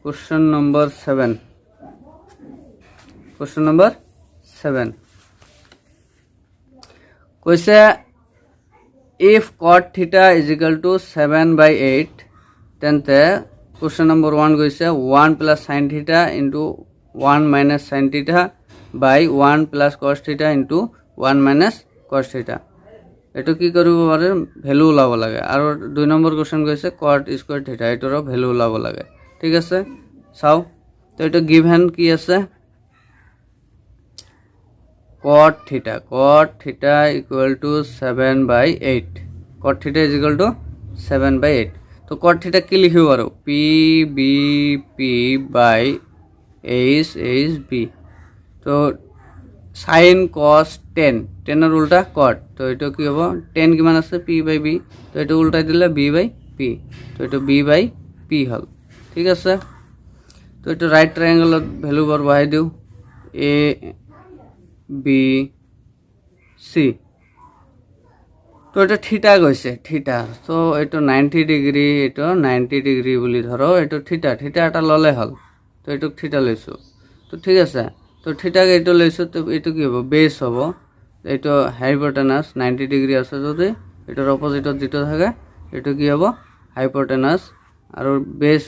Question number 7. Question number 7. Question: if cot theta is equal to 7 by 8, then the question number 1 goes 1 plus sin theta into 1 minus sin theta by 1 plus cos theta into 1 minus cos theta. এটো কি কৰিব পাৰে value ওলাব লাগে আৰু 2 number question গৈছে cot square থিটা এটোৰ value ওলাব লাগে ঠিক আছে চাও তো এটো গিভেন কি আছে cot theta equal to 7 by 8 cot theta is equal to 7 by 8 তো cot theta কি লিখিব পাৰো p b p by h h b তো sin cos 10 10 এর উল্টা cot তো এটা কি হবে 10 কিমান আছে p by b তো এটা উল্টাই দিলে b by p তো এটা b by p হল ঠিক আছে তো এটা রাইট ট্রায়াঙ্গেলত ভ্যালু বার বহাই দিও a b c তো এটা থিটা গৈছে থিটা তো এটা 90 ডিগ্রি এটা 90 ডিগ্রি বলি ধরো এটা থিটা এটা ললে হল তো এটা থিটা লইছো তো ঠিক আছে তো থিটাকে এটা লইছো তো এটা কি হবে বেস হবে এটা হাইপোটেনাস 90 ডিগ্রি আছে যদি এটার অপোজিটত যেটা থাকে এটা কি হবে হাইপোটেনাস আর বেস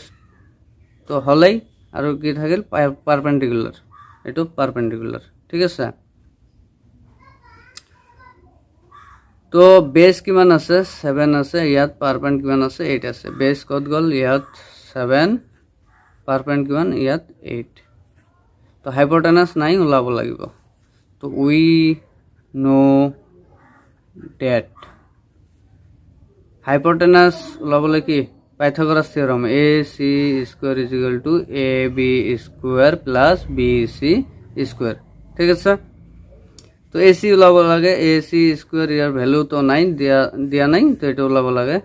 তো হলেই আর কি থাকে পারপেন্ডিকুলার এটা পারপেন্ডিকুলার ঠিক আছে তো বেস কিমান আছে 7 আছে ইয়াত পারপেন্ড কিমান আছে 8 আছে বেস কত গল ইয়াত 7 পারপেন্ড কিমান ইয়াত 8 তো হাইপোটেনাস নাই ওলাব লাগিব তো উই নো দ্যাট হাইপোটেনাস ওলাবলে কি Pythagoras theorem ac square is equal to ab square plus bc square ঠিক আছে তো ac ওলাব লাগে ac স্কয়ার ইয়ার ভ্যালু তো নাই দিয়া নাই তো এটা ওলাব লাগে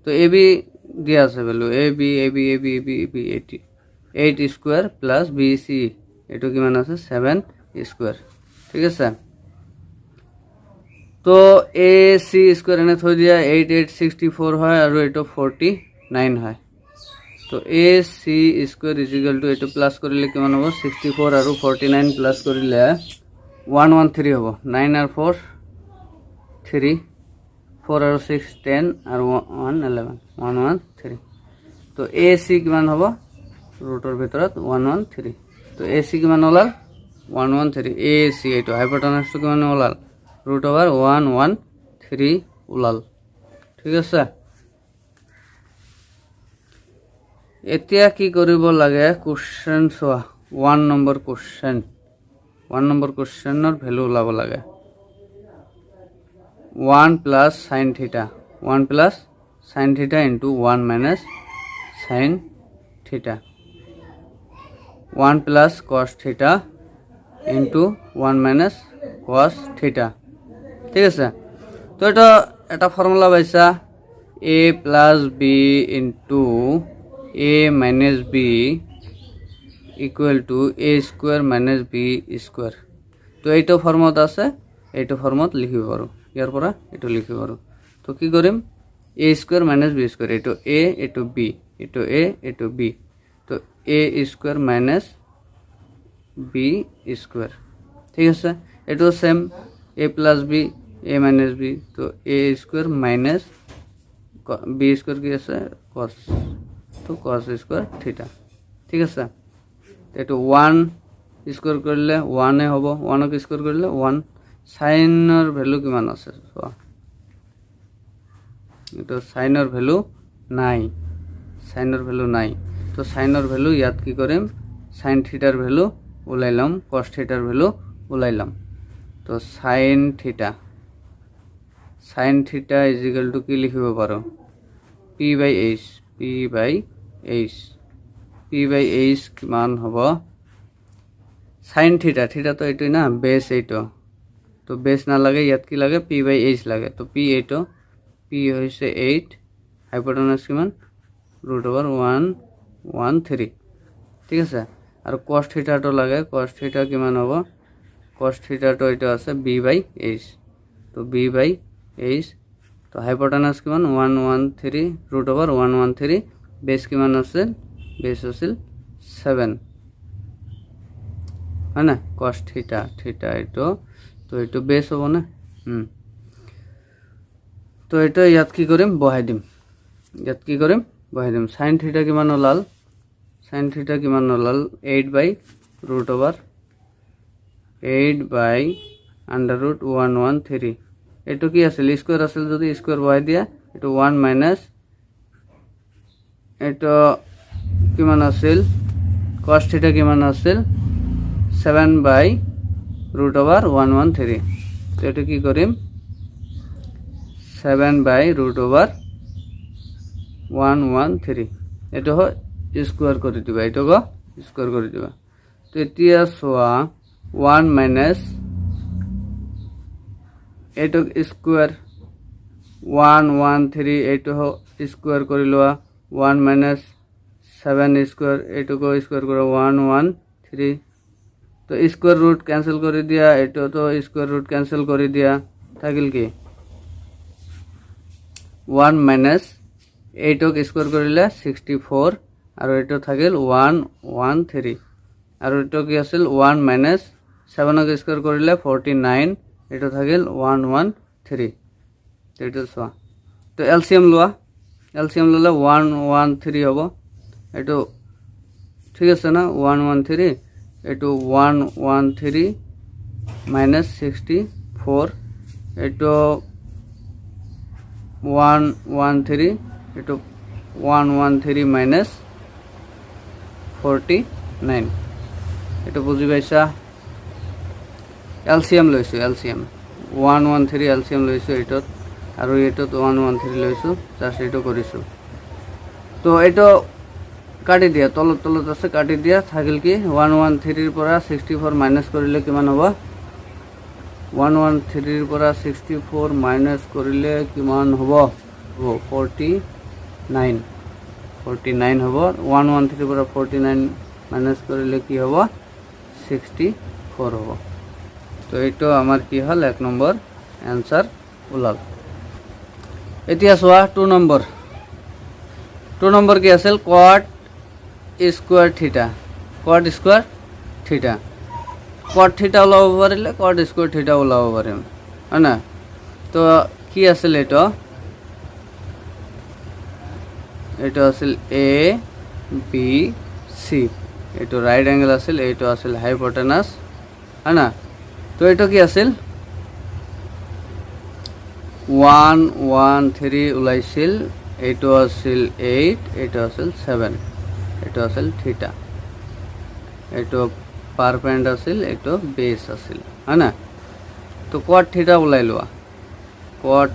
তো ab দিয়া আছে value ab 8 square plus bc এটা কিমান আছে 7 স্কয়ার ঠিক আছে তো ac স্কয়ার এনে থৈ দিয়া 8864 হয় আর এটা 49 হয় তো ac square is equal to এটা প্লাস করিলে কিমান হবে 64 আর 49 প্লাস করিলে 113 হবো 9 আর 4 3 4 আর 6 10 আর 1 11 113 তো ac কিমান হবো ৰুটৰ ভিতৰত 113 তো ac কিমান ওলাল 113 ac এটো হাইপোটেনাসটো কিমান ওলাল root over 113 ওলাল ঠিক আছে এতিয়া কি কৰিব লাগে কোশ্চেন সোয়া 1 নম্বৰ কোশ্চেনৰ ভ্যালু ওলাব লাগে 1 plus sin theta into 1 minus sin theta 1 plus cos theta into 1 minus cos theta ঠিক আছে তো এটা ফর্মুলা পাইছা a plus b into a minus b equal to a square minus b square তো এইটো ফর্মত আছে এইটো ফর্মত লিখিব পাৰো ইয়াৰ পৰা এটো লিখিব পাৰো তো কি কৰিম a square minus b square এটো a এটো b এটো a এটো b তো a square minus b square ঠিক আছে এটো same a plus b a minus b তো a square minus b square কি আছে cos তো cos square theta ঠিক আছে এটো 1 স্কয়ার করলে 1 এ হবে 1 কে স্কয়ার করলে 1 sin এর ভ্যালু কিমান আছে এটা sin এর ভ্যালু নাই তো sin এর ভ্যালু ইয়াত কি কৰিম sin থিটাৰ ভ্যালু উলাইলাম cos থিটাৰ ভ্যালু উলাইলাম তো sin theta is equal to কি লিখিব পাৰো p by h কিমান হ'ব sin theta তো এটোই না বেস এইটো তো বেস না লাগে ইয়াত কি লাগে p by h লাগে তো p এইটো p হইছে 8 হাইপোটেনাস কিমান √113 ঠিক আছে আর cos theta তো লাগে cos theta কিমান হ'ব cos theta তো এটা আছে b by h তো b by h তো হাইপোটেনাস কিমান 113 √113 বেস কিমান আছে বেস আছিল 7 হয় না cos থিটা থিটা এইটো তো এইটো বেস হ'ব না তো এইটো ইয়াত কি কৰিম বহাই দিম ইয়াত কি কৰিম বহাই দিম sin থিটা কিমান ওলাল sin থিটা কিমান ওলাল 8/√113 এইটো কি আছিল স্কয়ার আছিল যদি স্কয়ার বহাই দিয়া এইটো 1 মাইনাস এইটো কিমান আছিল cos থিটা কিমান আছিল 7/√113 তো এটা কি করিম 7/√113 এটা হয় স্কয়ার করে দিবা এটা গো স্কয়ার করে দিবা তো এতিয়া সোয়া 1 মাইনাস এটা স্কয়ার 113 এটা স্কয়ার করে লওয়া 1 মাইনাস 7 স্কয়ার এটা গো স্কয়ার করে 113 তো স্কয়ার রুট ক্যান্সেল করে দিয়া এটা তো স্কয়ার রুট ক্যান্সেল করে দিয়া থাকিল কি 1 মাইনাস 8 স্কয়ার করিলে 64 আর এটা থাকিল 113 আর এটা কি আছিল 1 মাইনাস 7 স্কয়ার করিলে 49 এটা থাকিল 113 তো এটা সোয়া তো এলসিএম ললে 113 হবে এটা ঠিক আছে না 113 এটো 113 minus 64 এটো 113 এটো 113 minus 49 এটো বুঝি পাইছা এলসিএম লৈছো এলসিএম 113 এলসিএম লৈছো এটো আৰু এটো 113 লৈছো জাস্ট এটো কৰিছো তো এটো কাটি দিয়া তলত আছে কাটি দিয়া থাকিল কি 113 এর পৰা 64 মাইনাস কৰিলে কিমান হ'ব 113 এৰ পৰা 64 মাইনাস কৰিলে কিমান হ'ব 49 হ'ব 113 এৰ পৰা 49 মাইনাস কৰিলে কি হ'ব 64 হ'ব তো এইটো আমাৰ কি হল 1 নম্বৰ आंसर ওলাল এতিয়া সোয়া 2 নম্বৰ কি আছিল cot স্কয়াৰ থিটা cot স্কয়াৰ থিটা cot থিটা ওলাব পাৰিলে cot স্কয়াৰ থিটা ওলাব পাৰিম হয় না তো কি আছিল এটা আছিল এ বি সি এটা রাইট অ্যাঙ্গেল আছিল এটা আছিল হাইপোটেনাস হয় না তো এটা কি আছিল 113 ওলাইছিল এটা আছিল 8 এটা আছিল 7 এটা আছিল থিটা এটা পারপেন্ড আছিল এটা বেস আছিল হয় না তো cot থিটা ওলাই লোৱা cot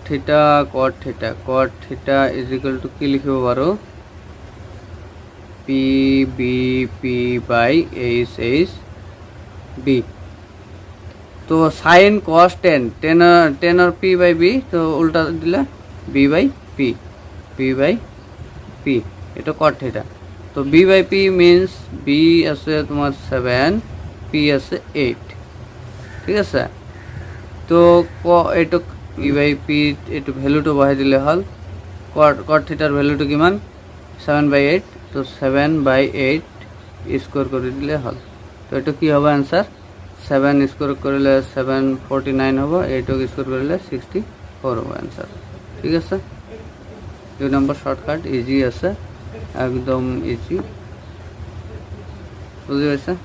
থিটা ইজ ইকুয়াল টু কি লিখিব পাৰো p b p by h h b তো sin cos 10 और p by b তো উল্টা দিলে b by p এটা cot থিটা তো b by p means b আছে তোমার 7 p আছে 8 ঠিক আছে তো এটা p by p এটা ভ্যালুটো বহাই দিলে হল cot থিটার ভ্যালুটো কিমান 7/8 তো 7/8 স্কয়ার করে দিলে হল তো এটা কি হবে आंसर 7 স্কয়ার করলে 749 হবে 8 স্কয়ার করলে 64 হবে आंसर ঠিক আছে 2 নম্বর শর্টকাট ইজি আছে একদম ইজি বুঝতে পারছেন